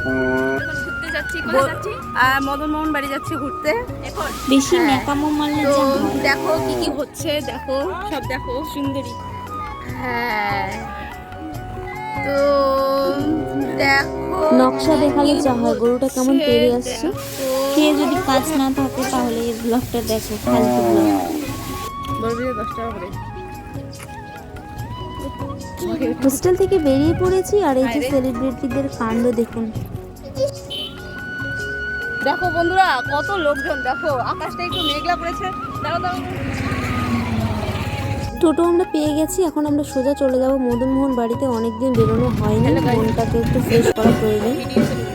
এখন ঘুরতে যাচ্ছি, কোথায় যাচ্ছি? মদন মোহন বাড়ি যাচ্ছি ঘুরতে। এখন বেশি হ্যাঁ। ন্যাকামো মারলে তো যা হয়। দেখো কি কি হচ্ছে, দেখো সব দেখো সুন্দরী। হ্যাঁ, তো দেখো নকশা দেখালে যা হয়, গরুটা কেমন তেড়ে আসছে। দেখো। কে যদি কাজ না থাকে তাহলে এই ব্লগটা দেখো, ফালতু ব্লগ। বলবি 10 টাকা করে। হোস্টেল থেকে বেরিয়ে পড়েছি, আর এই যে সেলিব্রিটিদের কাণ্ড দেখুন। দেখো বন্ধুরা কত লোকজন, দেখো আকাশটা একটু মেঘলা করেছে। দেখো দেখো। টোটো আমরা পেয়ে গেছি, এখন আমরা সোজা চলে যাব মদন মোহন বাড়িতে। অনেকদিন বেরোনো হয়নি, মনটাকে একটু ফ্রেশ করা প্রয়োজন।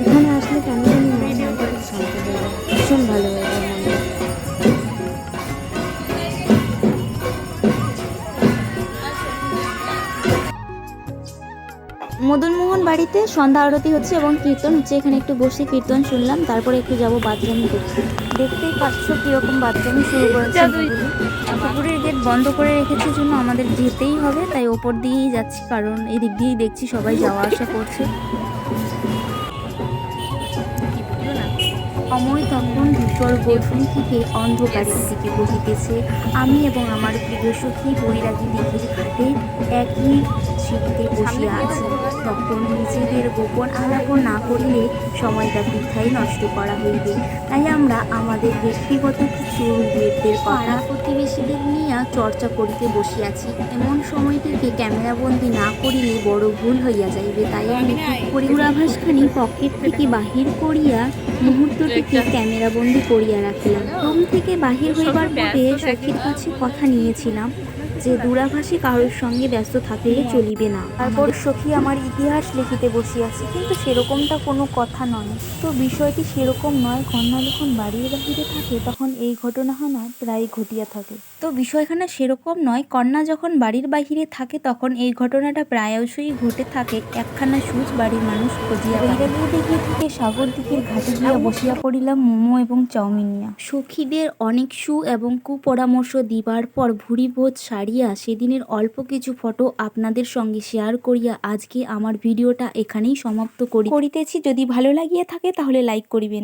এখানে আসলে কেন জানি মনটা খুব শান্ত হয়ে যায়, ভীষণ ভালো হয়ে যায় মনটা। মদন মোহন বাড়িতে সন্ধ্যা আরতি হচ্ছে এবং কীর্তন হচ্ছে। এখানে একটু বসে কীর্তন শুনলাম, তারপরে একটু যাব বাথরুম করতে। দেখতেই পাচ্ছ কিরকম বাথরুম শুরু করেছে। পুকুরের গেট বন্ধ করে রেখেছে জন্য আমাদের যেতেই হবে, তাই ওপর দিয়েই যাচ্ছি, কারণ এই দিক দিয়েই দেখছি সবাই যাওয়া আসা করছে। সময় তখন ধূসর গধূলি থেকে অন্ধকারের দিকে বহিতেছে। আমি এবং আমার প্রিয় সখী বৈরাগী দিঘির ঘাটে একই সিঁড়িতে বসিয়া আছি। তখন নিজেদের গোপন আলাপ না করিলে সময়টা বৃথাই নষ্ট করা হইবে, তাই আমরা আমাদের ব্যক্তিগত কিছু রুমেরদের পাড়া প্রতিবেশীদের নিয়ে চর্চা করিতে বসিয়াছি। এমন সময়টিকে ক্যামেরাবন্দি না করিলে বড় ভুল হইয়া যাইবে, তাই আমি পূর্বাভাসখানি পকেট থেকে বাহির করিয়া মুহূর্তটিকে ক্যামেরাবন্দি করিয়া রাখিলাম। রুম থেকে বাহির হইবার পরে সখীর কাছে কথা নিয়েছিলাম যে দূরাভাষী কারোর সঙ্গে ব্যস্ত থাকলে চলিবে না। তারপর সখী আমার ইতিহাস লিখিতে বসিয়াছে, কিন্তু সেরকমটা কোনো কথা নয়। তো বিষয়টি সেরকম নয়। কন্যা যখন বাড়ির বাহিরে থাকে তখন এই ঘটনাখানা প্রায় ঘটিয়া থাকে। তো বিষয়খানা সেরকম নয়, কন্যা যখন বাড়ির বাহিরে থাকে তখন এই ঘটনাটা প্রায়শই ঘটে থাকে। একখানা সুচ বাড়ির মানুষ খুঁজিয়া বৈরাগী দিঘি থেকে সাগর দিঘির ঘাটে গিয়া বসিয়া পড়িলাম মোমো এবং চাউমিন নিয়া। সখীদের অনেক সু এবং কুপরামর্শ দিবার পর ভুরিভোজ সারিয়া সেদিনের অল্প কিছু ফটো আপনাদের সঙ্গে শেয়ার করিয়া আজকে আমার ভিডিওটা এখানেই সমাপ্ত করিতেছি। যদি ভালো লাগিয়া থাকে তাহলে লাইক করিবেন।